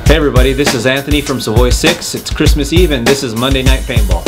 Hey everybody, this is Anthony from Savoy 6. It's Christmas Eve and this is Monday Night Paintball.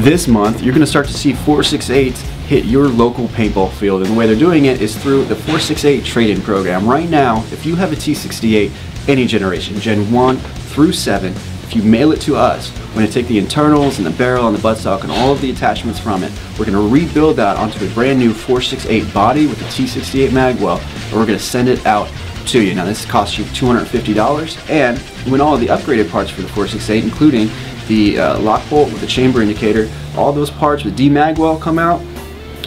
This month, you're going to start to see 468s hit your local paintball field, and the way they're doing it is through the 468 trade-in program. Right now, if you have a T68, any generation, Gen 1 through 7, if you mail it to us, we're going to take the internals and the barrel and the buttstock and all of the attachments from it. We're going to rebuild that onto a brand new 468 body with the T68 mag well, and we're going to send it out to you. Now this costs you $250, and when all of the upgraded parts for the 468, including the lock bolt with the chamber indicator, all those parts with D-mag well come out,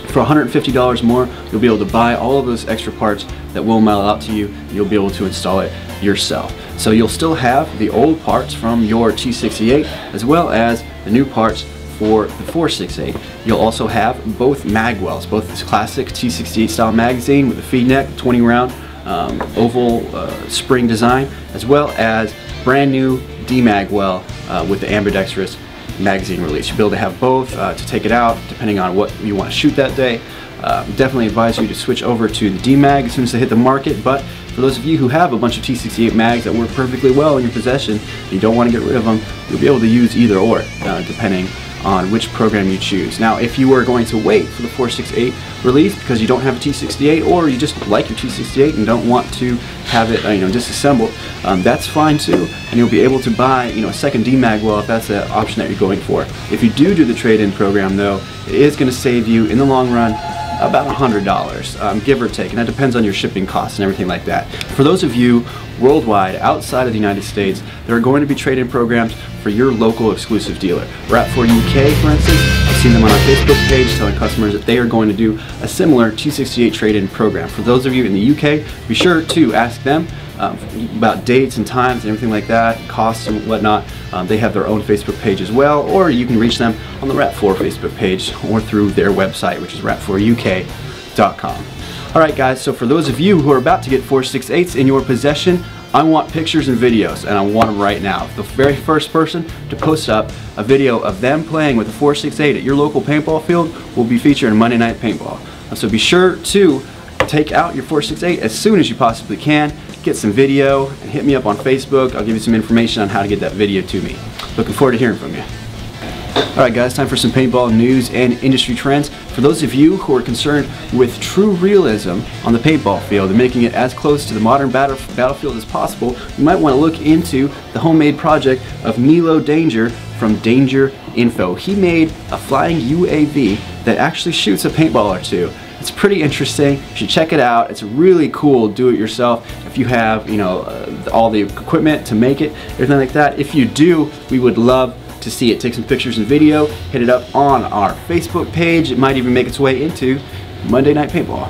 for $150 more, you'll be able to buy all of those extra parts that we'll mail out to you, and you'll be able to install it yourself. So you'll still have the old parts from your T68 as well as the new parts for the 468. You'll also have both mag wells, both this classic T68 style magazine with a feed neck, 20 round oval spring design, as well as brand new D-mag well with the ambidextrous magazine release. You'll be able to have both to take it out depending on what you want to shoot that day. Definitely advise you to switch over to the D-mag as soon as they hit the market, but for those of you who have a bunch of T68 mags that work perfectly well in your possession and you don't want to get rid of them, you'll be able to use either or depending on which program you choose. Now if you are going to wait for the 468 release because you don't have a T68 or you just like your T68 and don't want to have it disassembled, that's fine too, and you'll be able to buy a second D-mag well if that's the option that you're going for. If you do the trade-in program though, it is going to save you in the long run about $100, give or take, and that depends on your shipping costs and everything like that. For those of you worldwide outside of the United States, there are going to be trade-in programs for your local exclusive dealer. Rat4 UK, for instance, I've seen them on our Facebook page telling customers that they are going to do a similar T68 trade-in program. For those of you in the UK, be sure to ask them about dates and times and everything like that, costs and whatnot. They have their own Facebook page as well, or you can reach them on the Rat4 Facebook page or through their website, which is rat4uk.com. Alright guys, so for those of you who are about to get 468s in your possession, I want pictures and videos, and I want them right now. The very first person to post up a video of them playing with a 468 at your local paintball field will be featured in Monday Night Paintball. So be sure to take out your 468 as soon as you possibly can, get some video, and hit me up on Facebook. I'll give you some information on how to get that video to me. Looking forward to hearing from you. Alright guys, time for some paintball news and industry trends. For those of you who are concerned with true realism on the paintball field and making it as close to the modern battlefield as possible, you might want to look into the homemade project of Milo Danger from Danger Info. He made a flying UAV that actually shoots a paintball or two. It's pretty interesting. You should check it out. It's really cool. Do it yourself if you have all the equipment to make it, everything like that. If you do, we would love to see it. Take some pictures and video, hit it up on our Facebook page. It might even make its way into Monday Night Paintball.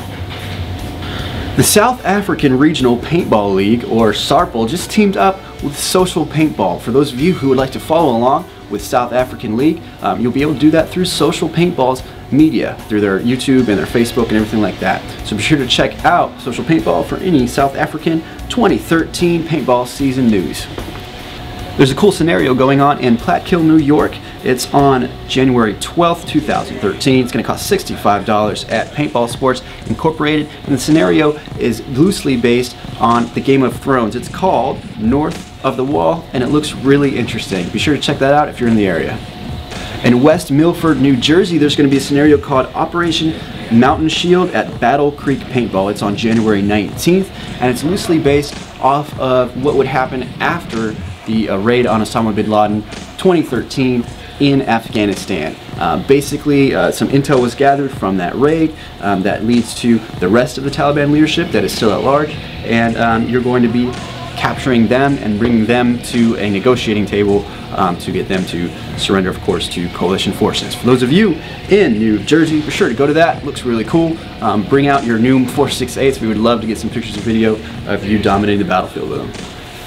The South African Regional Paintball League, or SARPL, just teamed up with Social Paintball. For those of you who would like to follow along with South African League, you'll be able to do that through Social Paintball's media, through their YouTube and their Facebook and everything like that. So be sure to check out Social Paintball for any South African 2013 paintball season news. There's a cool scenario going on in Platkill, New York. It's on January 12th, 2013. It's going to cost $65 at Paintball Sports Incorporated, and the scenario is loosely based on the Game of Thrones. It's called North of the Wall, and it looks really interesting. Be sure to check that out if you're in the area. In West Milford, New Jersey, there's going to be a scenario called Operation Mountain Shield at Battle Creek Paintball. It's on January 19th, and it's loosely based off of what would happen after the raid on Osama bin Laden 2013 in Afghanistan. Basically, some intel was gathered from that raid that leads to the rest of the Taliban leadership that is still at large, and you're going to be capturing them and bringing them to a negotiating table to get them to surrender, of course, to coalition forces. For those of you in New Jersey, be sure to go to that. It looks really cool. Bring out your new 468s. We would love to get some pictures and video of you dominating the battlefield with them.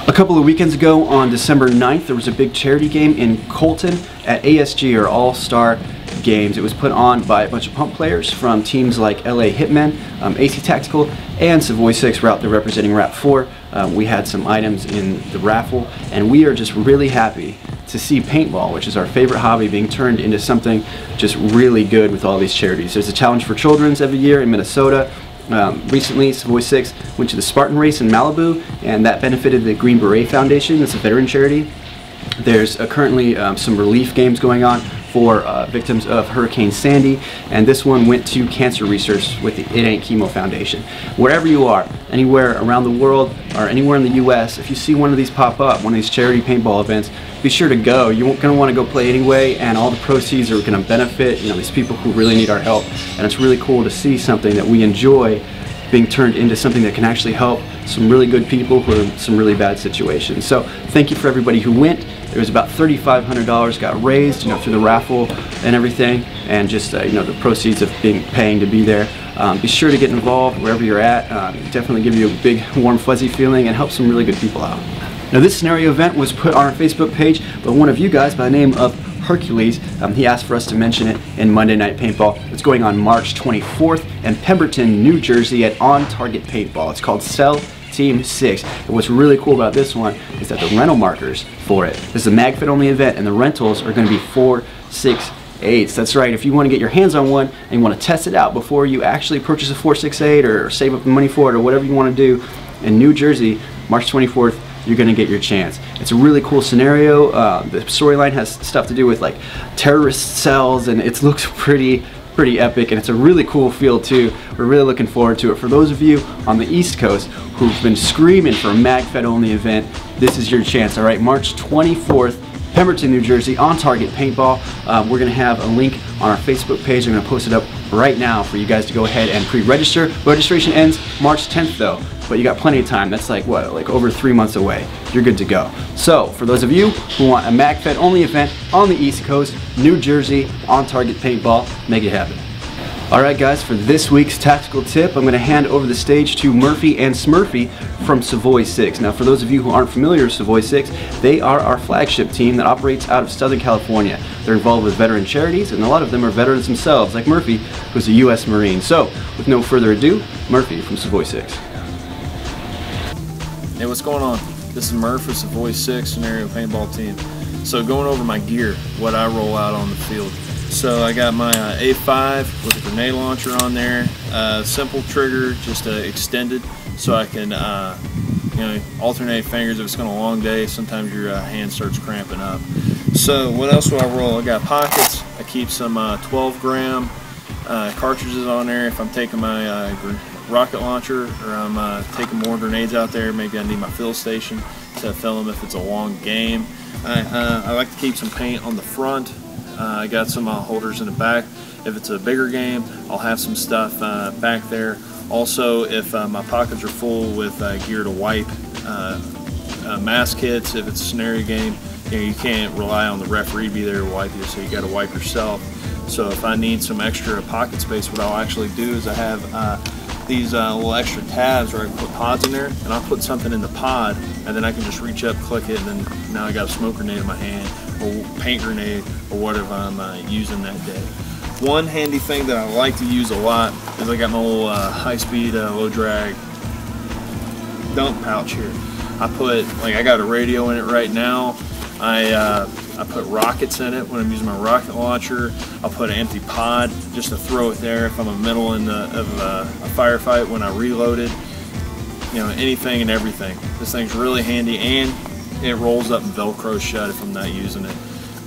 A couple of weekends ago on December 9th, there was a big charity game in Colton at ASG, or All-Star games. It was put on by a bunch of pump players from teams like LA Hitmen, AC Tactical, and Savoy 6 were out there representing Rap 4. We had some items in the raffle, and we are just really happy to see paintball, which is our favorite hobby, being turned into something just really good with all these charities. There's a challenge for children's every year in Minnesota. Recently, Savoy 6 went to the Spartan race in Malibu, and that benefited the Green Beret Foundation. It's a veteran charity. There's currently some relief games going on for victims of Hurricane Sandy, and this one went to cancer research with the It Ain't Chemo Foundation. Wherever you are, anywhere around the world or anywhere in the US, if you see one of these pop up, one of these charity paintball events, be sure to go. You're going to want to go play anyway, and all the proceeds are going to benefit, you know, these people who really need our help. And it's really cool to see something that we enjoy being turned into something that can actually help some really good people who are in some really bad situations. So thank you for everybody who went. There was about $3,500 got raised, you know, through the raffle and everything, and just you know, the proceeds of paying to be there. Be sure to get involved wherever you're at. Definitely give you a big warm fuzzy feeling and help some really good people out. Now, this scenario event was put on our Facebook page by one of you guys by the name of Hercules. He asked for us to mention it in Monday Night Paintball. It's going on March 24th in Pemberton, New Jersey at On Target Paintball. It's called Cell Team 6. And what's really cool about this one is that the rental markers for it, this is a MagFit only event, and the rentals are going to be 4.68. That's right, if you want to get your hands on one and you want to test it out before you actually purchase a 4.68 or save up the money for it or whatever you want to do, in New Jersey, March 24th, you're going to get your chance. It's a really cool scenario. The storyline has stuff to do with like terrorist cells, and it looks pretty epic, and it's a really cool feel too. We're really looking forward to it. For those of you on the East Coast who've been screaming for a MagFed only event, this is your chance. All right, March 24th, Pemberton, New Jersey, On Target Paintball. We're going to have a link on our Facebook page. I'm going to post it up right now for you guys to go ahead and pre-register. Registration ends March 10th though, but you got plenty of time. That's like what, like over 3 months away. You're good to go. So for those of you who want a MagFed only event on the East Coast, New Jersey, On Target Paintball, make it happen. Alright guys, for this week's tactical tip, I'm going to hand over the stage to Murphy and Smurfy from Savoy 6. Now for those of you who aren't familiar with Savoy 6, they are our flagship team that operates out of Southern California. They're involved with veteran charities, and a lot of them are veterans themselves, like Murphy, who's a U.S. Marine. So, with no further ado, Murphy from Savoy 6. Hey, what's going on? This is Murph with Savoy 6 Scenario Paintball Team. So going over my gear, what I roll out on the field. So I got my A5 with a grenade launcher on there, simple trigger, just extended, so I can you know, alternate fingers if it's been a long day. Sometimes your hand starts cramping up. So what else do I roll? I got pockets. I keep some 12-gram cartridges on there if I'm taking my rocket launcher, or I'm taking more grenades out there. Maybe I need my fill station to fill them if it's a long game. I like to keep some paint on the front. I got some holders in the back. If it's a bigger game, I'll have some stuff back there. Also, if my pockets are full with gear to wipe, mask kits, if it's a scenario game, you know, you can't rely on the referee to be there to wipe you, so you got to wipe yourself. So if I need some extra pocket space, what I'll actually do is I have these little extra tabs where I can put pods in there, and I'll put something in the pod, and then I can just reach up, click it, and then now I got a smoke grenade in my hand, or paint grenade, or whatever I'm using that day. One handy thing that I like to use a lot is I got my little high-speed, low-drag dump pouch here. I got a radio in it right now. I put rockets in it when I'm using my rocket launcher. I'll put an empty pod just to throw it there if I'm in the middle of a firefight when I reload it. You know, anything and everything. This thing's really handy, and it rolls up and Velcro shut if I'm not using it.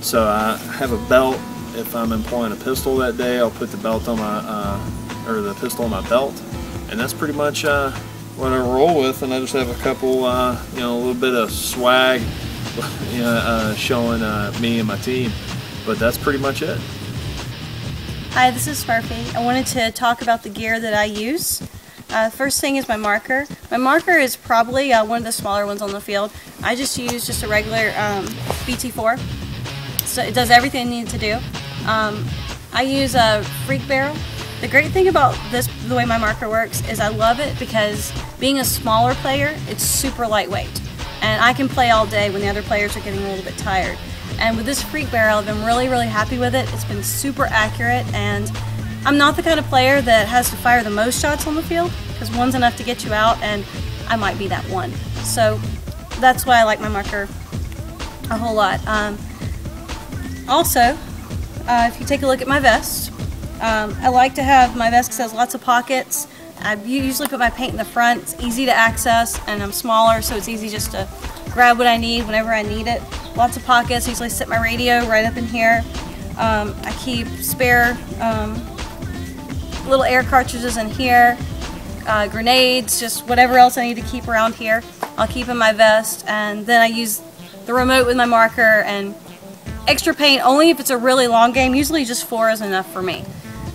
So I have a belt. If I'm employing a pistol that day, I'll put the belt on my the pistol on my belt, and that's pretty much what I roll with. And I just have a couple, you know, a little bit of swag, you know, showing me and my team. But that's pretty much it. Hi, this is Smurfy. I wanted to talk about the gear that I use. First thing is my marker. My marker is probably one of the smaller ones on the field. I just use just a regular BT4. So it does everything it needs to do. I use a Freak Barrel. The great thing about the way my marker works is I love it because being a smaller player, it's super lightweight. And I can play all day when the other players are getting a little bit tired. And with this Freak barrel, I've been really, really happy with it. It's been super accurate, and I'm not the kind of player that has to fire the most shots on the field, because one's enough to get you out, and I might be that one. So that's why I like my marker a whole lot. Also, if you take a look at my vest, I like to have my vest because it has lots of pockets. I usually put my paint in the front. It's easy to access, and I'm smaller, so it's easy just to grab what I need whenever I need it. Lots of pockets. I usually set my radio right up in here. I keep spare little air cartridges in here, grenades, just whatever else I need to keep around here. I'll keep in my vest, and then I use the remote with my marker and extra paint only if it's a really long game. Usually just 4 is enough for me.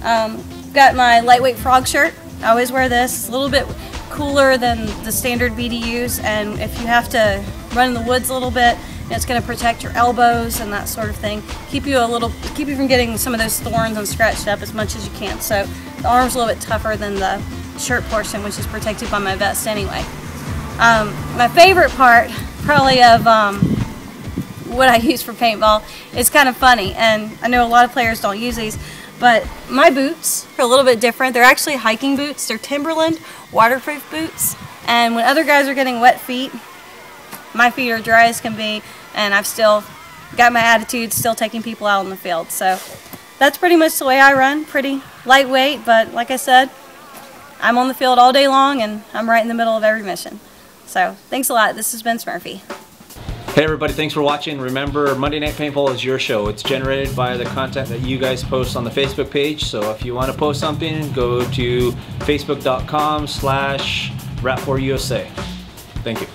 Got my lightweight frog shirt. I always wear this. It's a little bit cooler than the standard BDUs, and if you have to run in the woods a little bit, it's going to protect your elbows and that sort of thing. Keep you from getting some of those thorns and scratched up as much as you can. So the arm's a little bit tougher than the shirt portion, which is protected by my vest anyway. My favorite part, probably, of what I use for paintball is kind of funny, and I know a lot of players don't use these, but my boots are a little bit different. They're actually hiking boots. They're Timberland waterproof boots, and when other guys are getting wet feet, my feet are dry as can be, and I've still got my attitude, still taking people out in the field. So that's pretty much the way I run. Pretty lightweight, but like I said, I'm on the field all day long, and I'm right in the middle of every mission. So thanks a lot. This has been Smurfy. Hey everybody, thanks for watching. Remember, Monday Night Paintball is your show. It's generated by the content that you guys post on the Facebook page. So if you want to post something, go to facebook.com/Rap4USA. Thank you.